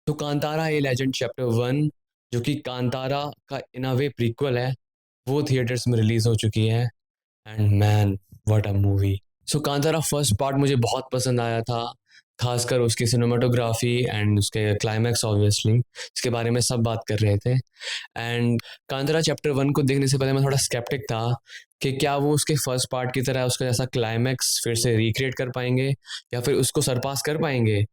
तो कांतारा ए legend chapter 1 जो कि कांतारा का इन अ वे प्रीक्वल है, वो थिएटर्स में रिलीज हो चुकी है। And man, what a movie. So Kantara first part मुझे बहुत पसंद आया था, खासकर उसकी सिनेमाटोग्राफी एंड उसके क्लाइमैक्स। ऑब्वियसली इसके बारे में सब बात कर रहे थे। एंड कांतारा चैप्टर 1 को देखने से पहले मैं थोड़ा स्केप्टिक था कि क्या वो उसके फर्स्ट पार्ट की तरह उसका जैसा क्लाइमैक्स फिर से रिक्रिएट कर पाएंगे या फिर उसको सरपास कर पाएंगे।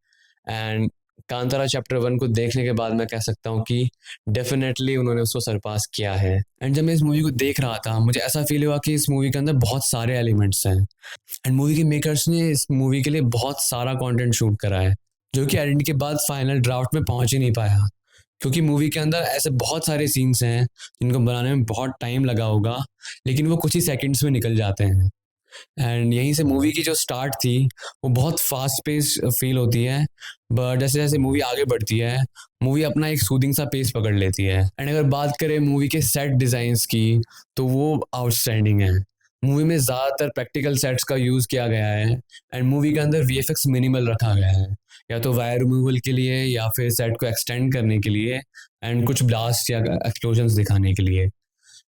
एंड कांतारा चैप्टर 1 को देखने के बाद मैं कह सकता हूँ कि डेफिनेटली उन्होंने उसको सरपास किया है। एंड जब मैं इस मूवी को देख रहा था मुझे ऐसा फील हुआ कि इस मूवी के अंदर बहुत सारे एलिमेंट्स हैं एंड मूवी के मेकर्स ने इस मूवी के लिए बहुत सारा कंटेंट शूट करा है, जो कि एडिटिंग के बाद फाइनल ड्राफ्ट में पहुंच ही नहीं पाया, क्योंकि मूवी के अंदर ऐसे बहुत सारे सीन्स हैं जिनको बनाने में बहुत टाइम लगा होगा, लेकिन वो कुछ ही सेकंड्स में निकल जाते हैं। एंड यहीं से मूवी की जो स्टार्ट थी वो बहुत फास्ट पेस फील होती है, बट जैसे जैसे मूवी आगे बढ़ती है मूवी अपना एक सूदिंग सा पेस पकड़ लेती है। एंड अगर बात करें मूवी के सेट डिज़ाइंस की तो वो आउटस्टैंडिंग है। मूवी में ज़्यादातर प्रैक्टिकल सेट्स का यूज़ किया गया है एंड मूवी के अंदर वीएफएक्स मिनिमल रखा गया है, या तो वायर रिमूवल के लिए या फिर सेट को एक्सटेंड करने के लिए एंड कुछ ब्लास्ट या एक्सप्लोजन्स दिखाने के लिए।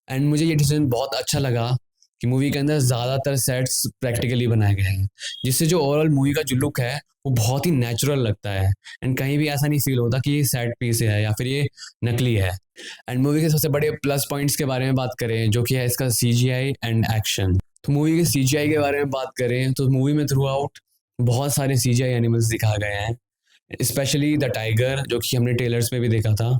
एंड मुझे ये डिसीजन बहुत अच्छा लगा कि मूवी के अंदर ज़्यादातर सेट्स प्रैक्टिकली बनाए गए हैं, जिससे जो ओवरऑल मूवी का जो लुक है वो बहुत ही नेचुरल लगता है एंड कहीं भी ऐसा नहीं फील होता कि ये सेट पीस है या फिर ये नकली है। एंड मूवी के सबसे बड़े प्लस पॉइंट्स के बारे में बात करें जो कि है इसका सीजीआई एंड एक्शन। तो मूवी के सीजीआई के बारे में बात करें तो मूवी में थ्रू आउट बहुत सारे सीजीआई एनिमल्स दिखाए गए हैं, स्पेशली द टाइगर जो कि हमने ट्रेलर्स में भी देखा था।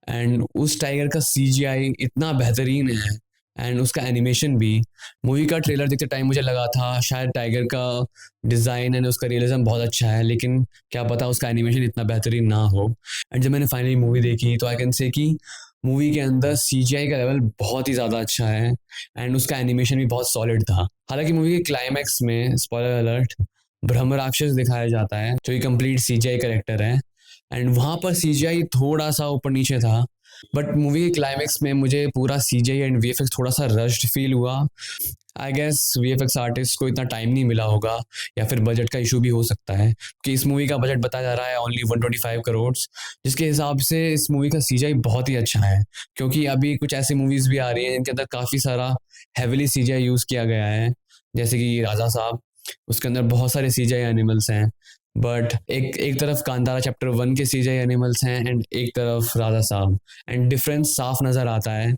एंड उस टाइगर का सीजीआई इतना बेहतरीन है एंड उसका एनिमेशन भी। मूवी का ट्रेलर देखते टाइम मुझे लगा था शायद टाइगर का डिज़ाइन एंड उसका रियलिज्म बहुत अच्छा है, लेकिन क्या पता उसका एनिमेशन इतना बेहतरीन ना हो। एंड जब मैंने फाइनली मूवी देखी तो आई कैन से कि मूवी के अंदर सीजीआई का लेवल बहुत ही ज़्यादा अच्छा है एंड उसका एनिमेशन भी बहुत सॉलिड था। हालांकि मूवी के क्लाइमैक्स में स्पॉइलर अलर्ट, ब्रह्म राक्षस दिखाया जाता है जो कि कंप्लीट सीजीआई करेक्टर है एंड वहाँ पर सीजीआई थोड़ा सा ऊपर नीचे था, बट मूवी के क्लाइमैक्स में मुझे पूरा सीजीआई एंड वीएफएक्स थोड़ा सा रश्ड फील हुआ। आई गेस वीएफएक्स आर्टिस्ट को इतना टाइम नहीं मिला होगा या फिर बजट का इशू भी हो सकता है, कि इस मूवी का बजट बताया जा रहा है ओनली 125 करोड़, जिसके हिसाब से इस मूवी का सीजीआई बहुत ही अच्छा है। क्योंकि अभी कुछ ऐसी मूवीज़ भी आ रही हैं जिनके अंदर काफ़ी सारा हैविली सीजीआई यूज़ किया गया है, जैसे कि राजा साहब, उसके अंदर बहुत सारे सीजीआई एनिमल्स हैं। बट एक एक तरफ कांतारा चैप्टर 1 के सीजीआई एनिमल्स हैं एंड एक तरफ राजा साहब, एंड डिफरेंस साफ नज़र आता है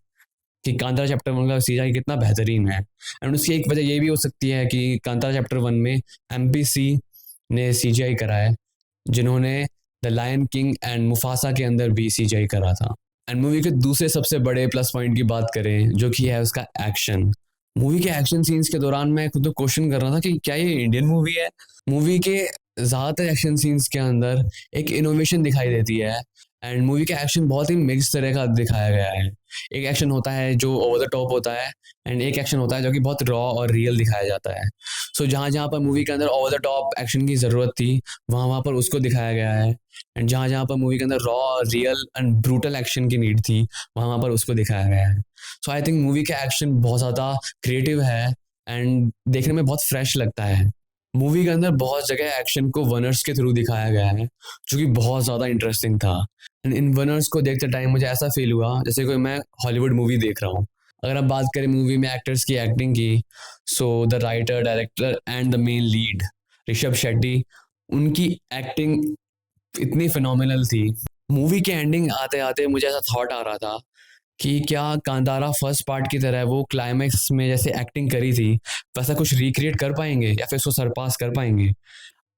कि कांतारा चैप्टर 1 का सीजीआई कितना बेहतरीन है। एंड उसकी एक वजह ये भी हो सकती है कि कांतारा चैप्टर 1 में एमपीसी ने सीजीआई करा है, जिन्होंने the Lion King and Mufasa के अंदर भी सीजीआई करा था। एंड मूवी के दूसरे सबसे बड़े प्लस पॉइंट की बात करें जो कि है उसका एक्शन। मूवी के एक्शन सीन्स के दौरान मैं खुद को क्वेश्चन कर रहा था कि क्या ये इंडियन मूवी है। मूवी के ज़्यादातर एक्शन सीन्स के अंदर एक इनोवेशन दिखाई देती है एंड मूवी का एक्शन बहुत ही मिक्स तरह का दिखाया गया है। एक एक्शन होता है जो ओवर द टॉप होता है एंड एक एक्शन होता है जो कि बहुत रॉ और रियल दिखाया जाता है। सो जहाँ जहाँ पर मूवी के अंदर ओवर द टॉप एक्शन की ज़रूरत थी वहाँ वहाँ पर उसको दिखाया गया है, एंड जहाँ जहाँ पर मूवी के अंदर raw real and brutal action की नीड थी वहाँ वहाँ पर उसको दिखाया गया है। सो आई थिंक मूवी का एक्शन बहुत ज़्यादा क्रिएटिव है एंड देखने में बहुत फ्रेश लगता है। मूवी के अंदर बहुत जगह एक्शन को वनर्स के थ्रू दिखाया गया है जो कि बहुत ज़्यादा इंटरेस्टिंग था। एंड इन वनर्स को देखते टाइम मुझे ऐसा फील हुआ जैसे कोई मैं हॉलीवुड मूवी देख रहा हूँ। अगर आप बात करें मूवी में एक्टर्स की एक्टिंग की, so the writer director and the main lead Rishabh Shetty, उनकी एक्टिंग इतनी फिनोमिनल थी। मूवी के एंडिंग आते आते मुझे ऐसा थॉट आ रहा था कि क्या कांतारा फर्स्ट पार्ट की तरह वो क्लाइमैक्स में जैसे एक्टिंग करी थी वैसा कुछ रिक्रिएट कर पाएंगे या फिर उसको सरपास कर पाएंगे।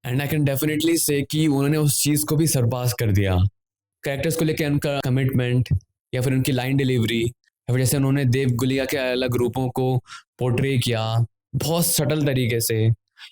एंड आई कैन डेफिनेटली से कि उन्होंने उस चीज़ को भी सरपास कर दिया। कैरेक्टर्स को लेकर उनका कमिटमेंट या फिर उनकी लाइन डिलीवरी या फिर जैसे उन्होंने देव गुलिया के अलग रूपों को पोर्ट्रे किया बहुत सटल तरीके से,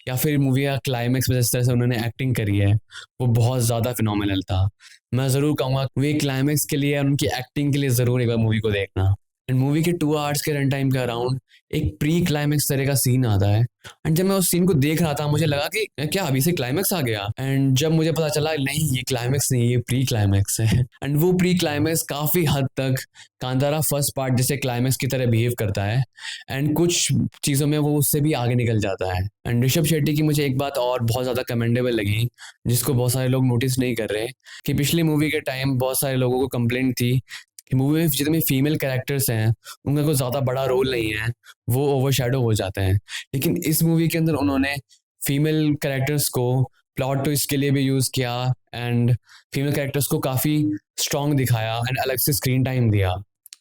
या फिर मूवी या क्लाइमैक्स में जिस तरह से उन्होंने एक्टिंग करी है वो बहुत ज़्यादा फिनोमिनल था। मैं ज़रूर कहूँगा वे क्लाइमैक्स के लिए उनकी एक्टिंग के लिए ज़रूर एक बार मूवी को देखना। एंड मूवी के 2 आवर्स के रन टाइम के अराउंड एक प्री क्लाइमेक्स तरह का सीन आता है। एंड जब मैं उस सीन को देख रहा था मुझे लगा कि क्या अभी से क्लाइमेक्स आ गया, एंड जब मुझे पता चला नहीं ये क्लाइमेक्स नहीं, ये प्री क्लाइमेक्स है। एंड वो प्री क्लाइमेक्स काफी हद तक कांतारा फर्स्ट पार्ट जैसे क्लाइमेक्स की तरह बिहेव करता है, एंड कुछ चीज़ों में वो उससे भी आगे निकल जाता है। एंड ऋषभ शेट्टी की मुझे एक बात और बहुत ज़्यादा कमेंडेबल लगी, जिसको बहुत सारे लोग नोटिस नहीं कर रहे, कि पिछली मूवी के टाइम बहुत सारे लोगों को कंप्लेंट थी कि मूवी में जितने फीमेल कैरेक्टर्स हैं उनका कोई ज़्यादा बड़ा रोल नहीं है, वो ओवरशैडो हो जाते हैं। लेकिन इस मूवी के अंदर उन्होंने फीमेल कैरेक्टर्स को प्लॉट ट्विस्ट के लिए भी यूज़ किया, एंड फीमेल कैरेक्टर्स को काफ़ी स्ट्रॉन्ग दिखाया एंड अलग से स्क्रीन टाइम दिया,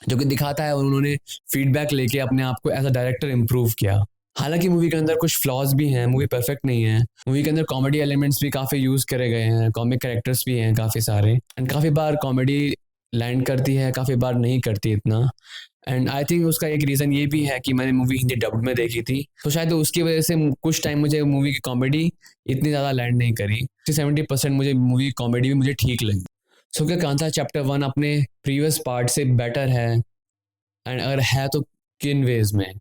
जो कि दिखाता है, और उन्होंने फीडबैक लेके अपने आप को एज अ डायरेक्टर इम्प्रूव किया। हालांकि मूवी के अंदर कुछ फ्लॉज भी हैं, मूवी परफेक्ट नहीं है। मूवी के अंदर कॉमेडी एलिमेंट्स भी काफ़ी यूज़ करे गए हैं, कॉमिक कैरेक्टर्स भी हैं काफ़ी सारे, एंड काफ़ी बार कॉमेडी लैंड करती है, काफ़ी बार नहीं करती इतना। एंड आई थिंक उसका एक रीज़न ये भी है कि मैंने मूवी हिंदी डब्ड में देखी थी, तो शायद उसकी वजह से कुछ टाइम मुझे मूवी की कॉमेडी इतनी ज़्यादा लैंड नहीं करी। 70% मुझे मूवी कॉमेडी भी मुझे ठीक लगी। सो क्या कांता चैप्टर 1 अपने प्रीवियस पार्ट से बेटर है, एंड अगर है तो किन वेज में?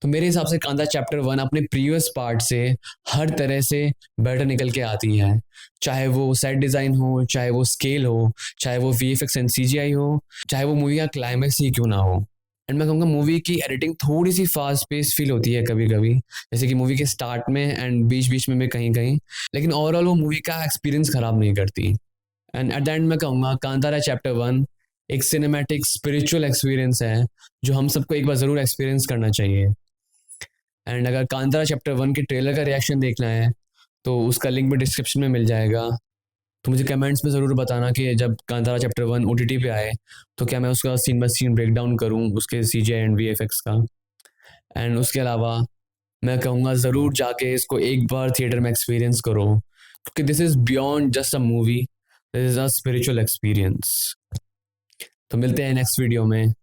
तो मेरे हिसाब से कांता चैप्टर 1 अपने प्रीवियस पार्ट से हर तरह से बेटर निकल के आती है। चाहे वो सेट डिज़ाइन हो, चाहे वो स्केल हो, चाहे वो VFX एंड CGI हो, चाहे वो मूवी का क्लाइमैक्स ही क्यों ना हो। एंड मैं कहूँगा मूवी की एडिटिंग थोड़ी सी फास्ट पेस फील होती है कभी कभी, जैसे कि मूवी के स्टार्ट में एंड बीच बीच में भी कहीं कहीं, लेकिन ओवरऑल वो मूवी का एक्सपीरियंस ख़राब नहीं करती। एंड एट द एंड मैं कहूँगा कांतारा चैप्टर 1 एक सिनेमैटिक स्पिरिचुअल एक्सपीरियंस है, जो हम सबको एक बार ज़रूर एक्सपीरियंस करना चाहिए। एंड अगर कांतारा चैप्टर 1 के ट्रेलर का रिएक्शन देखना है तो उसका लिंक भी डिस्क्रिप्शन में मिल जाएगा। तो मुझे कमेंट्स में ज़रूर बताना कि जब कांतारा चैप्टर 1 OTT पे आए तो क्या मैं उसका scene by scene break down करूँ उसके CGI एंड VFX का। एंड उसके अलावा मैं कहूँगा ज़रूर जाके इसको एक बार थिएटर में एक्सपीरियंस करो, क्योंकि this is beyond just a movie, this is a spiritual experience. तो मिलते हैं नेक्स्ट वीडियो में।